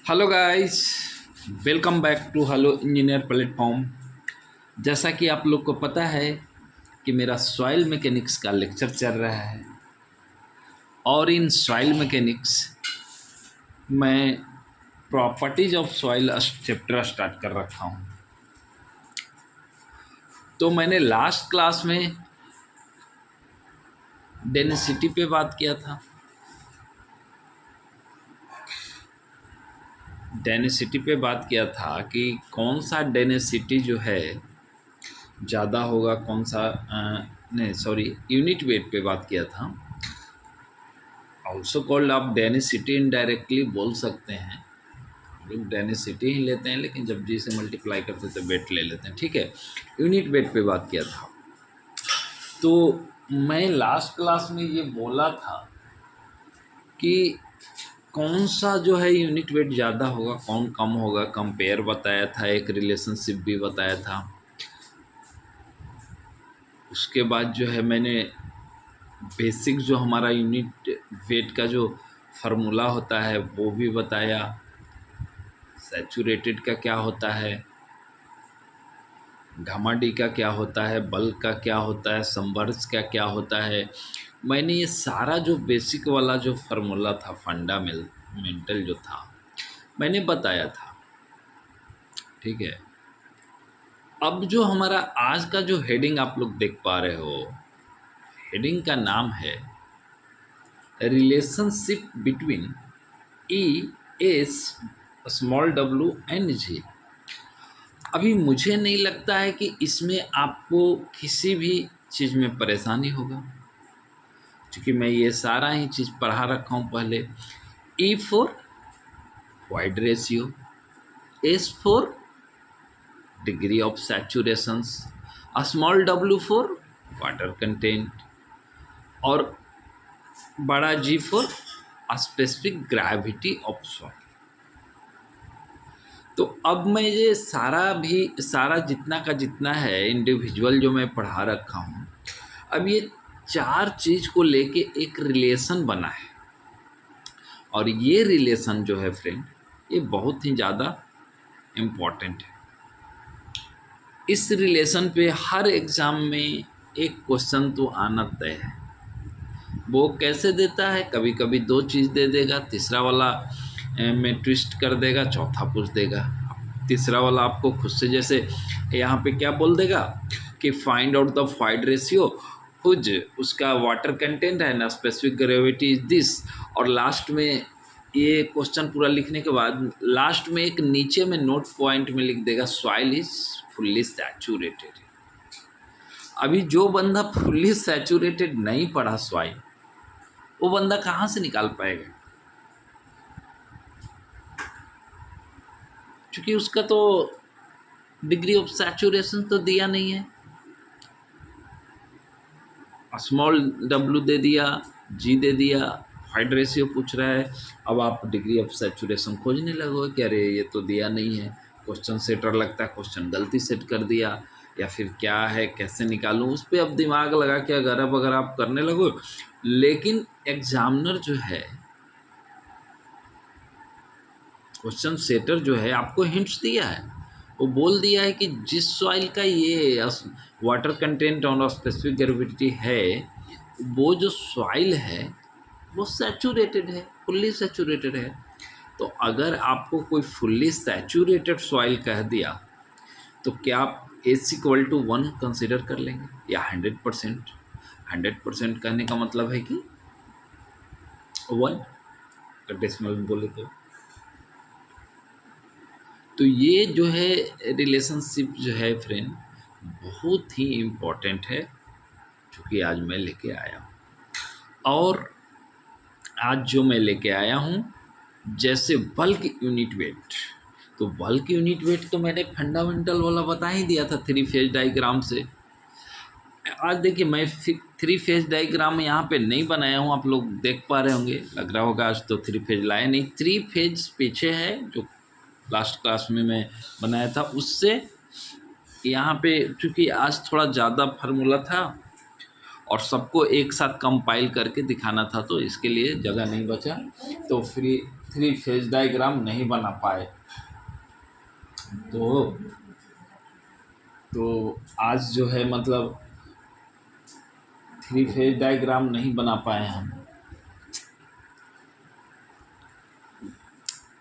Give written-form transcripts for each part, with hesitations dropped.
Hello guys, welcome back to hello engineer platform. जैसा कि आप लोग को पता है कि मेरा सॉइल मैकेनिक्स का लेक्चर चल रहा है और इन सॉइल मैकेनिक्स में properties of soil chapter start कर रखा हूँ। तो मैंने लास्ट क्लास में डेंसिटी पे बात किया था। डेंसिटी पे बात किया था कि कौन सा डेंसिटी जो है ज़्यादा होगा, कौन सा नहीं सॉरी यूनिट वेट पे बात किया था। ऑल्सो कॉल्ड आप डेंसिटी इनडायरेक्टली बोल सकते हैं। लोग डेंसिटी ही लेते हैं, लेकिन जब जी से मल्टीप्लाई करते तो वेट ले लेते हैं। ठीक है, यूनिट वेट पे बात किया था। तो मैं लास्ट क्लास में ये बोला था कि कौन सा जो है यूनिट वेट ज़्यादा होगा, कौन कम होगा, कंपेयर बताया था, एक रिलेशनशिप भी बताया था। उसके बाद जो है मैंने बेसिक जो हमारा यूनिट वेट का जो फार्मूला होता है वो भी बताया। सैचुरेटेड का क्या होता है, गामा डी का क्या होता है, बल्क का क्या होता है, संवर्स का क्या होता है। मैंने ये सारा जो बेसिक वाला जो फार्मूला था, फंडामेंटल जो था, मैंने बताया था। ठीक है, अब जो हमारा आज का जो हेडिंग आप लोग देख पा रहे हो, हेडिंग का नाम है relationship between e s small डब्ल्यू एंड जी। अभी मुझे नहीं लगता है कि इसमें आपको किसी भी चीज़ में परेशानी होगा, क्योंकि मैं ये सारा ही चीज़ पढ़ा रखा हूँ पहले। E for void ratio, s for degree of saturations, small डब्ल्यू फॉर वाटर कंटेंट और बड़ा G for specific gravity of soil. तो अब मैं ये सारा जितना का जितना है इंडिविजुअल जो मैं पढ़ा रखा हूँ, अब ये चार चीज़ को लेके एक रिलेशन बना है। और ये रिलेशन जो है फ्रेंड, ये बहुत ही ज़्यादा इम्पॉर्टेंट है। इस रिलेशन पे हर एग्ज़ाम में एक क्वेश्चन तो आना तय है। वो कैसे देता है, कभी कभी दो चीज़ दे देगा, तीसरा वाला में ट्विस्ट कर देगा, चौथा पूछ देगा। तीसरा वाला आपको खुद से, जैसे यहाँ पे क्या बोल देगा कि find out the void ratio whose उसका वाटर कंटेंट है ना, स्पेसिफिक ग्रेविटी इज दिस। और लास्ट में ये क्वेश्चन पूरा लिखने के बाद लास्ट में एक नीचे में नोट पॉइंट में लिख देगा सॉइल इज फुल्ली सैचुरेटेड। अभी जो बंदा फुल्ली सैचुरेटेड नहीं पढ़ा सॉइल, वो बंदा कहाँ से निकाल पाएगा, क्योंकि उसका तो डिग्री ऑफ सैचुरेशन तो दिया नहीं है। स्मॉल डब्ल्यू दे दिया, जी दे दिया, वाइड रेशियो पूछ रहा है। अब आप डिग्री ऑफ सैचुरेशन खोजने लगोगे कि अरे ये तो दिया नहीं है, क्वेश्चन सेटर लगता है क्वेश्चन गलती सेट कर दिया, या फिर क्या है, कैसे निकालूं, उस पर अब दिमाग लगा के अगर आप करने लगो। लेकिन एग्जामिनर जो है, क्वेश्चन सेटर जो है, आपको हिंट्स दिया है। वो बोल दिया है कि जिस सॉइल का ये वाटर कंटेंट और स्पेसिफिक ग्रेविटी है, वो जो सॉइल है वो सैचुरेटेड है, फुल्ली सैचुरेटेड है। तो अगर आपको कोई फुल्ली सैचुरेटेड सॉइल कह दिया तो क्या आप H=1 कंसिडर कर लेंगे, या 100%? 100% कहने का मतलब है कि 1 डेसिमल में बोले तो ये जो है रिलेशनशिप जो है फ्रेंड, बहुत ही इम्पोर्टेंट है, क्योंकि आज मैं लेके आया हूँ। और आज जो मैं लेके आया हूँ, जैसे बल्क यूनिट वेट, तो बल्क यूनिट वेट तो मैंने फंडामेंटल वाला बता ही दिया था 3 फेज डायग्राम से। आज देखिए, मैं 3 फेज डायग्राम यहाँ पे नहीं बनाया हूँ, आप लोग देख पा रहे होंगे, लग रहा होगा आज तो 3 फेज लाया नहीं। 3 फेज पीछे है जो लास्ट क्लास में मैं बनाया था, उससे यहाँ पे क्योंकि आज थोड़ा ज़्यादा फार्मूला था और सबको एक साथ कंपाइल करके दिखाना था, तो इसके लिए जगह नहीं बचा, तो थ्री फेज डायग्राम नहीं बना पाए। तो आज जो है मतलब थ्री फेज डायग्राम नहीं बना पाए हम।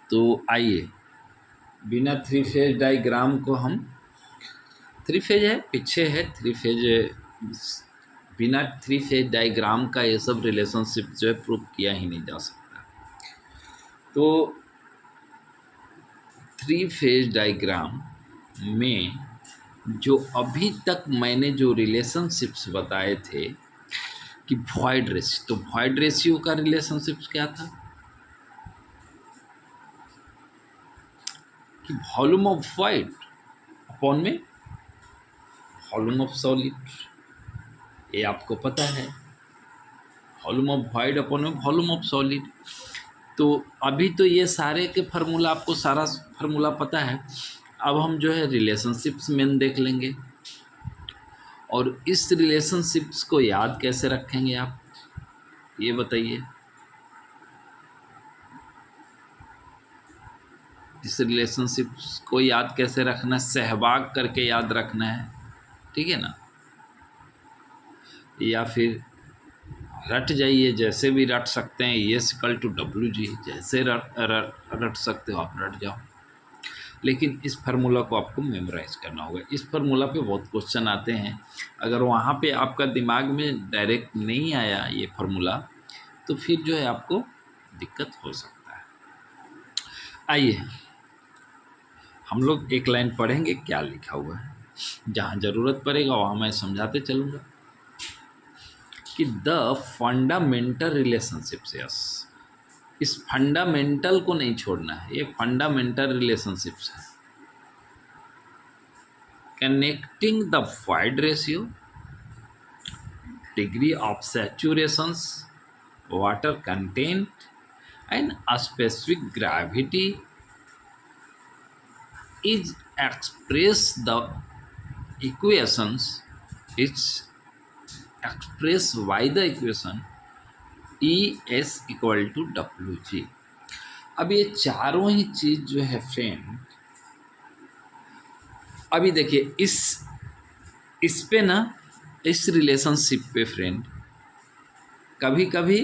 तो आइए बिना थ्री फेज डायग्राम को हम, थ्री फेज है पीछे है थ्री फेज, बिना थ्री फेज डायग्राम का ये सब रिलेशनशिप जो है प्रूव किया ही नहीं जा सकता। तो थ्री फेज डायग्राम में जो अभी तक मैंने जो रिलेशनशिप्स बताए थे कि वॉइड रेशियो, तो वॉइड रेशियो का रिलेशनशिप क्या था कि वॉल्यूम ऑफ वॉइड अपॉन में वॉल्यूम ऑफ सॉलिड, ये आपको पता है, वॉल्यूम ऑफ वॉइड अपॉन में वॉल्यूम ऑफ सॉलिड। तो अभी तो ये सारे के फार्मूला, आपको सारा फार्मूला पता है। अब हम जो है रिलेशनशिप्स में देख लेंगे, और इस रिलेशनशिप्स को याद कैसे रखेंगे आप, ये बताइए। इस रिलेशनशिप्स को याद कैसे रखना है, सहभाग करके याद रखना है, ठीक है ना, या फिर रट जाइए, जैसे भी रट सकते हैं, E=WG, जैसे रट सकते हो आप रट जाओ। लेकिन इस फार्मूला को आपको मेमोराइज करना होगा। इस फार्मूला पे बहुत क्वेश्चन आते हैं, अगर वहाँ पे आपका दिमाग में डायरेक्ट नहीं आया ये फार्मूला, तो फिर जो है आपको दिक्कत हो सकता है। आइए हम लोग एक लाइन पढ़ेंगे क्या लिखा हुआ है, जहाँ ज़रूरत पड़ेगा वहाँ मैं समझाते चलूँगा कि द फंडामेंटल रिलेशनशिप्स, यस, इस फंडामेंटल को नहीं छोड़ना है, ये फंडामेंटल रिलेशनशिप्स है। Connecting the void ratio, degree of saturations, water content and specific gravity is express the equations, it's expressed by the equation E=WG। अब ये चारों ही चीज़ जो है फ्रेंड, अभी देखिए इस पे ना, इस रिलेशनशिप पे फ्रेंड कभी कभी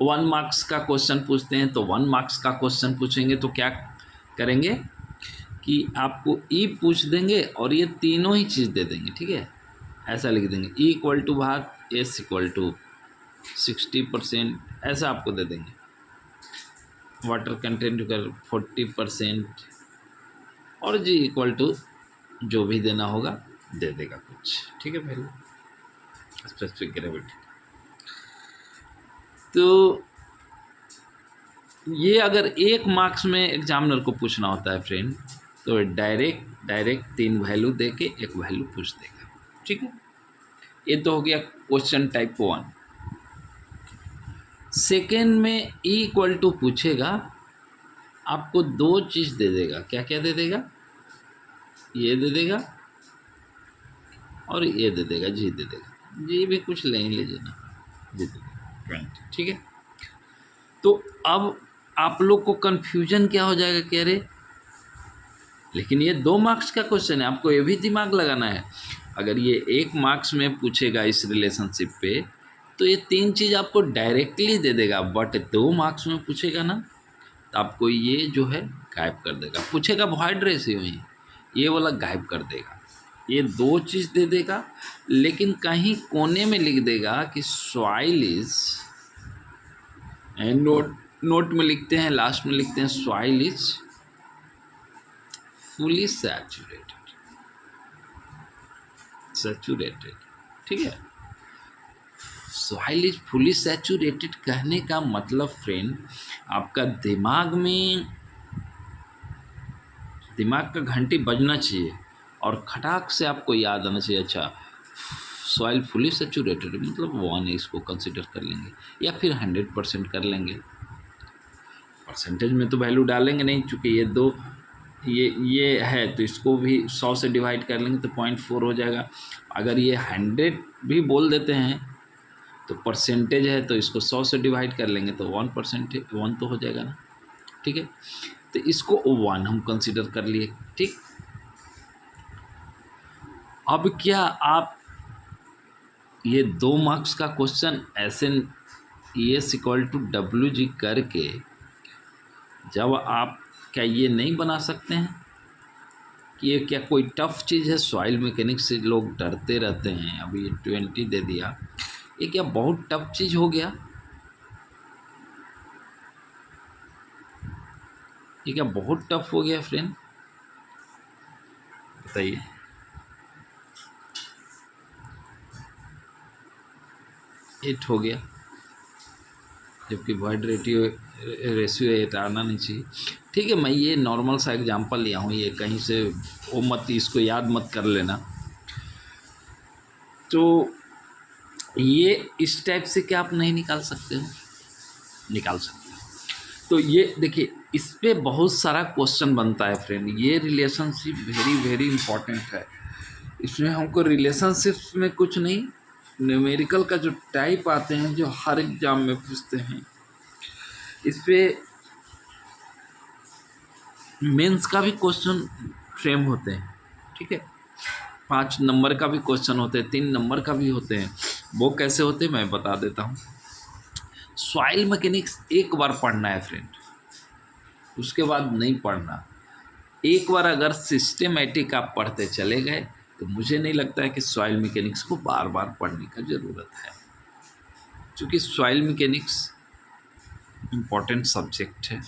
1 मार्क्स का क्वेश्चन पूछते हैं, तो 1 मार्क्स का क्वेश्चन पूछेंगे तो क्या करेंगे कि आपको ई पूछ देंगे और ये तीनों ही चीज़ दे देंगे, ठीक है, ऐसा लिख देंगे E=भाग S=60%, ऐसा आपको दे देंगे। वाटर कंटेंट कर 40% और G= जो भी देना होगा दे देगा कुछ, ठीक है, पहले स्पेसिफिक ग्रेविटी। तो ये अगर 1 मार्क्स में एग्जामिनर को पूछना होता है फ्रेंड, तो डायरेक्ट 3 वैल्यू दे के 1 वैल्यू पूछ देगा, ठीक है। ये तो हो गया क्वेश्चन टाइप 1। सेकेंड में E= पूछेगा, आपको 2 चीज़ दे देगा, क्या क्या दे देगा, ये दे देगा और ये दे देगा, जी दे देगा, जी भी कुछ ले लीजिए ना, जी दे देगा 20, ठीक है। तो अब आप लोग को कन्फ्यूजन क्या हो जाएगा, कह रहे लेकिन ये 2 मार्क्स का क्वेश्चन है, आपको ये भी दिमाग लगाना है। अगर ये 1 मार्क्स में पूछेगा इस रिलेशनशिप पे, तो ये 3 चीज़ आपको डायरेक्टली दे देगा, बट 2 मार्क्स में पूछेगा ना, तो आपको ये जो है गायब कर देगा। पूछेगा वॉइड रेशियो ही, ये वाला गायब कर देगा, ये 2 चीज़ दे देगा, लेकिन कहीं कोने में लिख देगा कि सॉइल इज, नोट में लिखते हैं, लास्ट में लिखते हैं सॉइल इज फुली सैचुरेटेड, ठीक है। सॉइल इज फुली सैचुरेटेड कहने का मतलब फ्रेंड, आपका दिमाग का घंटी बजना चाहिए और खटाक से आपको याद आना चाहिए, अच्छा सॉइल फुली सैचुरेटेड मतलब 1 है, इसको कंसिडर कर लेंगे, या फिर 100% कर लेंगे। परसेंटेज में तो वैल्यू डालेंगे नहीं, चूँकि ये 2 ये है, तो इसको भी 100 से डिवाइड कर लेंगे तो 0.4 हो जाएगा। अगर ये 100 भी बोल देते हैं तो परसेंटेज है तो इसको 100 से डिवाइड कर लेंगे तो 1% 1 तो हो जाएगा ना, ठीक है। तो इसको 1 हम कंसिडर कर लिए, ठीक। अब क्या आप ये 2 मार्क्स का क्वेश्चन ऐसे ES=WG करके जब आप क्या ये नहीं बना सकते हैं कि ये क्या कोई टफ चीज़ है? सॉइल मैकेनिक्स से लोग डरते रहते हैं, अभी ये 20 दे दिया, ये क्या बहुत टफ चीज़ हो गया? ये क्या बहुत टफ हो गया फ्रेंड? बताइए। एट हो गया, जबकि वॉइड रेशियो 8 आना नहीं चाहिए, ठीक है। मैं ये नॉर्मल सा एग्जांपल लिया हूँ, ये कहीं से वो मत, इसको याद मत कर लेना। तो ये इस टाइप से क्या आप नहीं निकाल सकते हो? निकाल सकते हो। तो ये देखिए, इस पे बहुत सारा क्वेश्चन बनता है फ्रेंड। ये रिलेशनशिप वेरी वेरी इंपॉर्टेंट है। इसमें हमको रिलेशनशिप्स में कुछ नहीं, न्यूमेरिकल का जो टाइप आते हैं जो हर एग्जाम में पूछते हैं, इस पे मेंस का भी क्वेश्चन फ्रेम होते हैं, ठीक है। 5 नंबर का भी क्वेश्चन होते हैं, 3 नंबर का भी होते हैं। वो कैसे होते हैं मैं बता देता हूँ। सॉइल मैकेनिक्स एक बार पढ़ना है फ्रेंड, उसके बाद नहीं पढ़ना। एक बार अगर सिस्टेमेटिक आप पढ़ते चले गए तो मुझे नहीं लगता है कि सॉइल मैकेनिक्स को बार बार पढ़ने का ज़रूरत है, क्योंकि सॉइल मैकेनिक्स इम्पॉर्टेंट सब्जेक्ट है,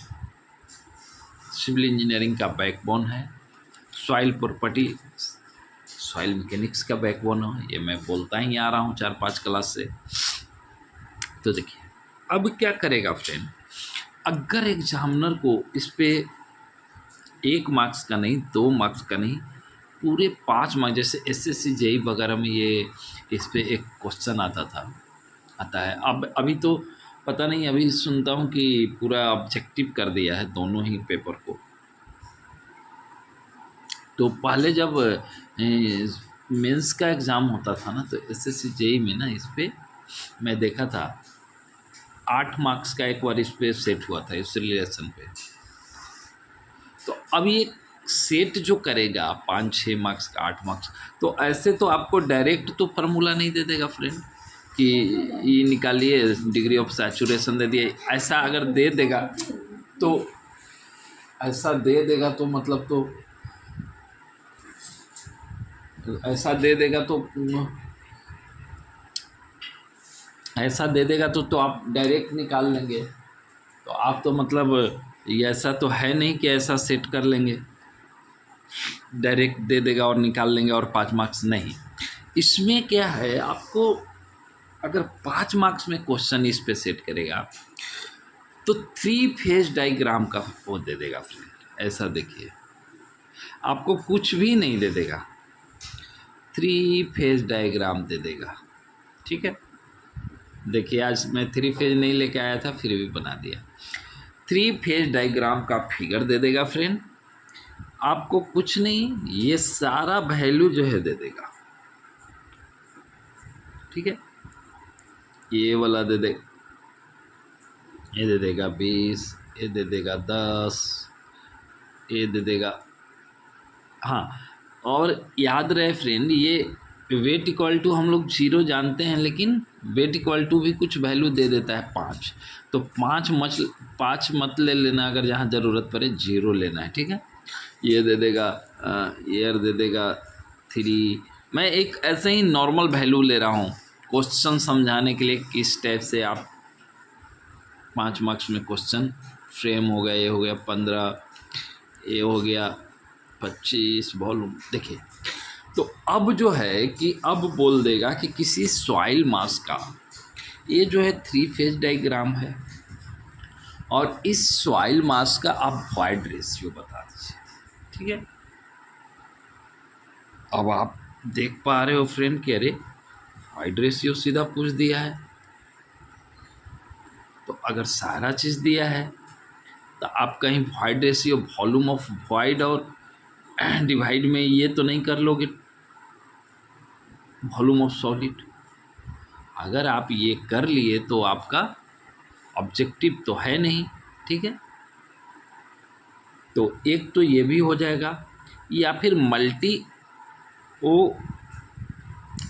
सिविल इंजीनियरिंग का बैकबोन है। सॉइल प्रॉपर्टी सॉइल मैकेनिक्स का बैकबोन है, ये मैं बोलता ही आ रहा हूँ 4-5 क्लास से। तो देखिए अब क्या करेगा फ्रेंड, अगर एग्जामिनर को इस पे 1 मार्क्स का नहीं, 2 मार्क्स का नहीं, पूरे 5 मार्क्स, जैसे SSC JEE वगैरह में ये इस पे एक क्वेश्चन आता है। अब अभी तो पता नहीं, अभी सुनता हूँ कि पूरा ऑब्जेक्टिव कर दिया है दोनों ही पेपर को। तो पहले जब मेंस का एग्ज़ाम होता था ना, तो SSC JEE में ना इस पे मैं देखा था 8 मार्क्स का एक बार इस पे सेट हुआ था, इस रिलेशन पे। तो अब ये सेट जो करेगा 5-6 मार्क्स का, 8 मार्क्स, तो ऐसे तो आपको डायरेक्ट तो फार्मूला नहीं दे देगा फ्रेंड कि ये निकालिए, डिग्री ऑफ सैचुरेशन दे दिए। ऐसा अगर दे देगा तो ऐसा दे देगा तो मतलब तो ऐसा दे देगा तो ऐसा दे देगा तो आप डायरेक्ट निकाल लेंगे। तो आप तो मतलब ये ऐसा तो है नहीं कि ऐसा सेट कर लेंगे, डायरेक्ट दे देगा और निकाल लेंगे और 5 मार्क्स नहीं। इसमें क्या है, आपको अगर 5 मार्क्स में क्वेश्चन इस पे सेट करेगा तो 3 फेज डायग्राम का वो दे देगा फ्रेंड। ऐसा देखिए, आपको कुछ भी नहीं दे देगा, 3 फेज डायग्राम दे देगा, ठीक है। देखिए आज मैं 3 फेज नहीं लेके आया था, फिर भी बना दिया। 3 फेज डायग्राम का फिगर दे देगा फ्रेंड, आपको कुछ नहीं, ये सारा वैल्यू जो है दे देगा, ठीक है। ये वाला दे दे, ये दे देगा 20, ये दे देगा 10, ये दे देगा। हाँ, और याद रहे फ्रेंड, ये वेट इक्वल टू हम लोग 0 जानते हैं, लेकिन वेट इक्वल टू भी कुछ वैल्यू दे देता है 5। तो 5 मत ले लेना, अगर जहाँ ज़रूरत पड़े 0 लेना है, ठीक है। ये दे देगा, एयर दे देगा 3। मैं एक ऐसे ही नॉर्मल वैल्यू ले रहा हूँ क्वेश्चन समझाने के लिए, किस टाइप से आप 5 मार्क्स में क्वेश्चन फ्रेम हो गया। ये हो गया 15, ये हो गया 25 वॉल्यूम। देखिए तो अब जो है कि अब बोल देगा कि किसी सॉइल मास का ये जो है 3 फेज डायग्राम है, और इस सॉइल मास का आप वॉइड रेशियो बता दीजिए, ठीक है। अब आप देख पा रहे हो फ्रेंड कि अरे वॉइड रेशियो सीधा पूछ दिया है। तो अगर सारा चीज़ दिया है तो आप कहीं void ratio, volume of void और डिवाइड में ये तो नहीं कर लोगे वॉल्यूम ऑफ सॉलिड। अगर आप ये कर लिए तो आपका ऑब्जेक्टिव तो है नहीं, ठीक है। तो एक तो ये भी हो जाएगा, या फिर मल्टी ओ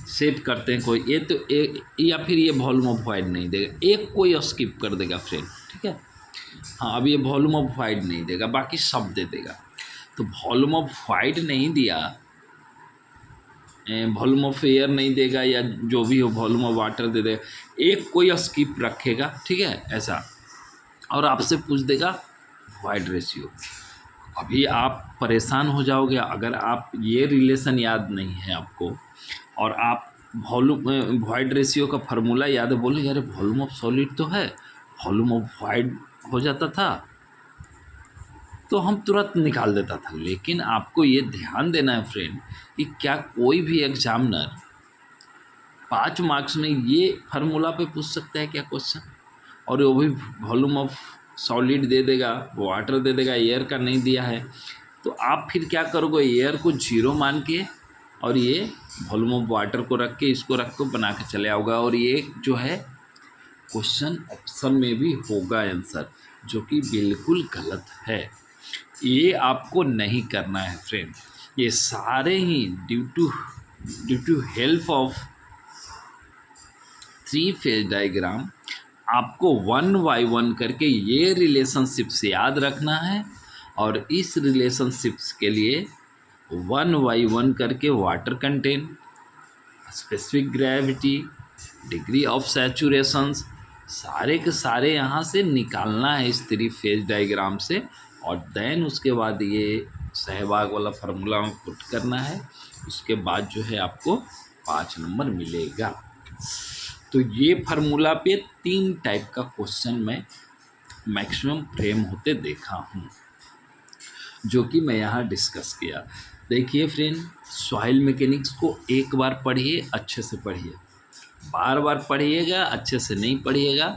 सेट करते हैं कोई, ये तो एक, या फिर ये वॉल्यूम ऑफ वाइड नहीं देगा, एक कोई स्किप कर देगा फ्रेंड, ठीक है। हाँ, अब ये वॉल्यूम ऑफ वाइड नहीं देगा, बाकी सब दे देगा। तो वॉल्यूम ऑफ वाइड नहीं दिया, वॉल्यूम ऑफ एयर नहीं देगा, या जो भी हो वॉल्यूम ऑफ वाटर दे देगा, एक कोई स्किप रखेगा, ठीक है ऐसा, और आपसे पूछ देगा वाइड रेशियो। अभी आप परेशान हो जाओगे अगर आप ये रिलेशन याद नहीं है आपको, और आप वॉल्यूम वाइड रेशियो का फार्मूला याद है, बोले यार वॉल्यूम ऑफ सॉलिड तो है, वॉल्यूम ऑफ वाइड हो जाता था तो हम तुरंत निकाल देता था। लेकिन आपको ये ध्यान देना है फ्रेंड कि क्या कोई भी एग्जामिनर 5 मार्क्स में ये फार्मूला पे पूछ सकता है क्या क्वेश्चन, और वो भी वॉल्यूम ऑफ सॉलिड दे देगा, वाटर दे देगा, एयर का नहीं दिया है। तो आप फिर क्या करोगे, एयर को 0 मान के और ये वॉल्यूम ऑफ वाटर को रख के, इसको रख के बना के चले आओगा, और ये जो है क्वेश्चन ऑप्शन में भी होगा आंसर, जो कि बिल्कुल गलत है। ये आपको नहीं करना है फ्रेंड। ये सारे ही due to help of 3 phase diagram आपको 1 बाय 1 करके ये रिलेशनशिप्स याद रखना है, और इस रिलेशनशिप्स के लिए 1 बाय 1 करके water content, specific gravity, degree of saturations, सारे के सारे यहाँ से निकालना है इस 3 फेज डायग्राम से, और देन उसके बाद ये सहवाग वाला फार्मूला में पुट करना है। उसके बाद जो है आपको 5 नंबर मिलेगा। तो ये फार्मूला पे 3 टाइप का क्वेश्चन मैं मैक्सिमम फ्रेम होते देखा हूँ, जो कि मैं यहाँ डिस्कस किया। देखिए फ्रेंड, सॉइल मैकेनिक्स को एक बार पढ़िए, अच्छे से पढ़िए, बार बार पढ़िएगा, अच्छे से नहीं पढ़िएगा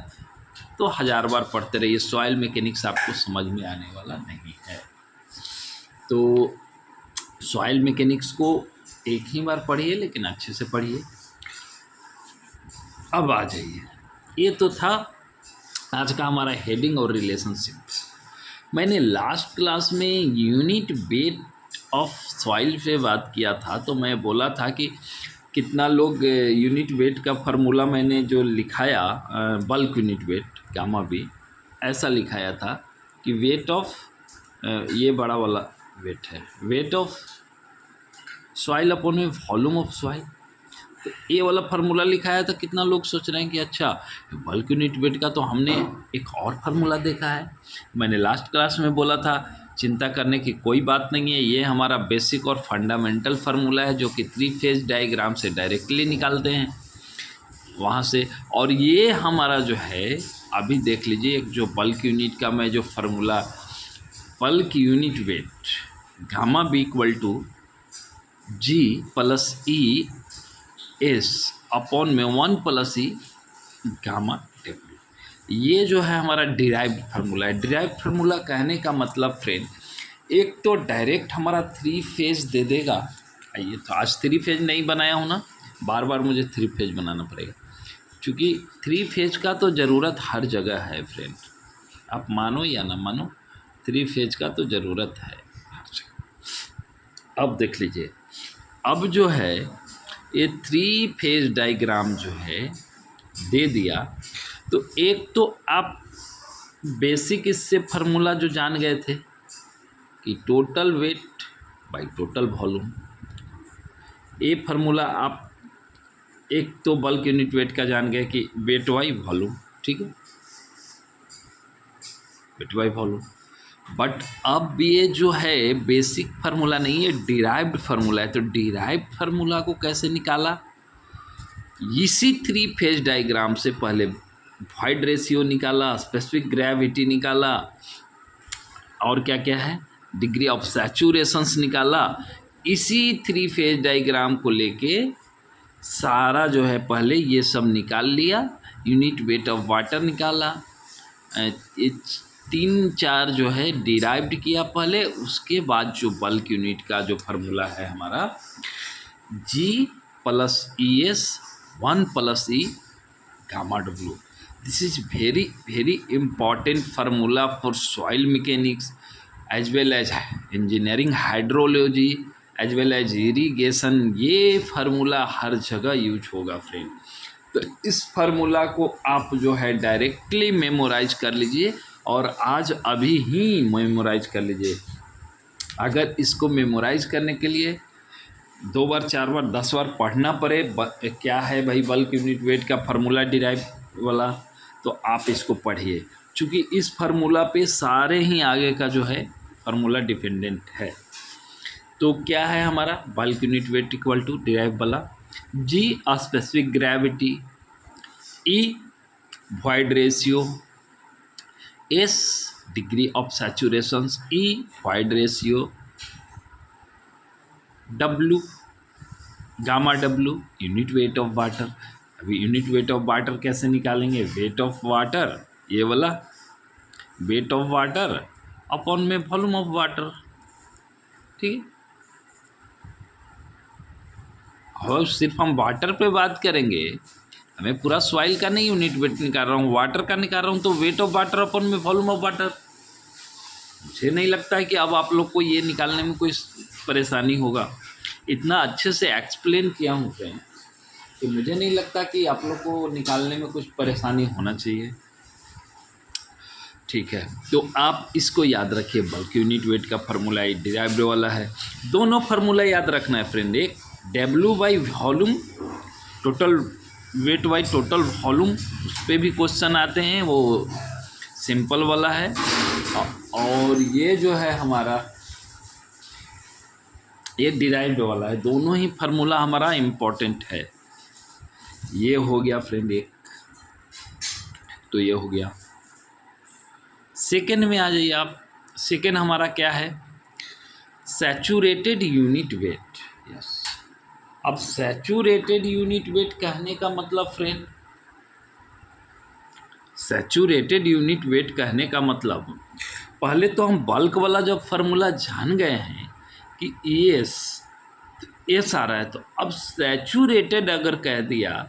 तो 1000 बार पढ़ते रहिए, सॉइल मैकेनिक्स आपको समझ में आने वाला नहीं है। तो सॉइल मैकेनिक्स को एक ही बार पढ़िए, लेकिन अच्छे से पढ़िए। अब आ जाइए, ये तो था आज का हमारा हेडिंग और रिलेशनशिप। मैंने लास्ट क्लास में यूनिट वेट ऑफ सॉइल पे बात किया था, तो मैं बोला था कि कितना लोग यूनिट वेट का फार्मूला मैंने जो लिखाया, bulk unit weight gamma b, ऐसा लिखाया था कि वेट ऑफ, ये बड़ा वाला वेट है, वेट ऑफ सॉइल अपॉन में वॉल्यूम ऑफ सॉइल, तो ये वाला फार्मूला लिखाया था। कितना लोग सोच रहे हैं कि अच्छा बल्क यूनिट वेट का तो हमने एक और फार्मूला देखा है। मैंने लास्ट क्लास में बोला था चिंता करने की कोई बात नहीं है, ये हमारा बेसिक और फंडामेंटल फार्मूला है, जो कि 3 फेज डायग्राम से डायरेक्टली निकालते हैं वहाँ से। और ये हमारा जो है, अभी देख लीजिए, एक जो बल्क यूनिट का मैं जो formula, bulk unit weight gamma b equal to G plus e s upon में 1 प्लस ई गामा डब्ल्यू, ये जो है हमारा डिराइव्ड फार्मूला है। डिराइव्ड फार्मूला कहने का मतलब फ्रेंड, एक तो डायरेक्ट हमारा 3 फेज दे देगा। आइए, तो आज 3 फेज नहीं बनाया हूँ ना, बार बार मुझे 3 फेज बनाना पड़ेगा, क्योंकि 3 फेज का तो ज़रूरत हर जगह है फ्रेंड, आप मानो या ना मानो, 3 फेज का तो ज़रूरत है हर जगह। अब देख लीजिए, अब जो है ये 3 फेज डायग्राम जो है दे दिया, तो एक तो आप बेसिक इससे फार्मूला जो जान गए थे कि total weight by total volume, ये फार्मूला आप एक तो बल्क यूनिट वेट का जान गए कि वेट बाई वॉल्यूम, ठीक है, वेट बाई वॉल्यूम। बट अब ये जो है बेसिक फार्मूला नहीं है, डिराइव्ड फार्मूला है। तो डिराइव्ड फार्मूला को कैसे निकाला, इसी 3 फेज डायग्राम से पहले वाइड रेशियो निकाला, स्पेसिफिक ग्रेविटी निकाला, और क्या क्या है, डिग्री ऑफ सैचुरेशंस निकाला। इसी 3 फेज डायग्राम को लेके सारा जो है पहले ये सब निकाल लिया, यूनिट वेट ऑफ वाटर निकाला, 3-4 जो है डिराइव्ड किया पहले, उसके बाद जो बल्क यूनिट का जो फार्मूला है हमारा, G plus e s 1 plus e gamma डब्ल्यू। This is very very important formula for soil mechanics as well as engineering hydrology as well as irrigation। ये फार्मूला हर जगह यूज होगा फ्रेंड। तो इस फार्मूला को आप जो है डायरेक्टली मेमोराइज कर लीजिए और आज अभी ही मेमोराइज कर लीजिए। अगर इसको मेमोराइज करने के लिए 2 बार 4 बार 10 बार पढ़ना पड़े क्या है भाई बल्क यूनिट वेट का फार्मूला डिराइव वाला, तो आप इसको पढ़िए, क्योंकि इस फार्मूला पे सारे ही आगे का जो है फार्मूला डिपेंडेंट है। तो क्या है हमारा bulk unit weight equal to derive वाला G specific gravity, E void ratio, S degree of saturation, E void ratio, W gamma W unit weight of water. अभी यूनिट वेट ऑफ वाटर कैसे निकालेंगे, weight of water ये वाला weight of water upon में volume of water, ठीक है। और सिर्फ हम वाटर पे बात करेंगे, हमें पूरा सॉइल का नहीं यूनिट वेट निकाल रहा हूँ, वाटर का निकाल रहा हूँ, तो वेट ऑफ वाटर अपॉन में वॉल्यूम ऑफ वाटर। मुझे नहीं लगता है कि अब आप लोग को ये निकालने में कोई परेशानी होगा। इतना अच्छे से एक्सप्लेन किया हूँ फ्रेंड कि मुझे नहीं लगता कि आप लोग को निकालने में कुछ परेशानी होना चाहिए, ठीक है। तो आप इसको याद रखिए, बल्क यूनिट वेट का फार्मूला डिराइव्ड वाला है। दोनों फार्मूला याद रखना है फ्रेंड, एक W by volume total weight by total volume, उस पर भी क्वेश्चन आते हैं, वो सिंपल वाला है। और ये जो है हमारा ये डिराइव्ड वाला है। दोनों ही फार्मूला हमारा इम्पोर्टेंट है। ये हो गया फ्रेंड एक, तो ये हो गया। सेकेंड में आ जाइए आप। सेकेंड हमारा क्या है, सैचुरेटेड यूनिट वेट। यस, अब सैचुरेटेड यूनिट वेट कहने का मतलब फ्रेंड, सैचुरेटेड यूनिट वेट कहने का मतलब, पहले तो हम बल्क वाला जब फार्मूला जान गए हैं कि एस आ रहा है, तो अब सैचुरेटेड अगर कह दिया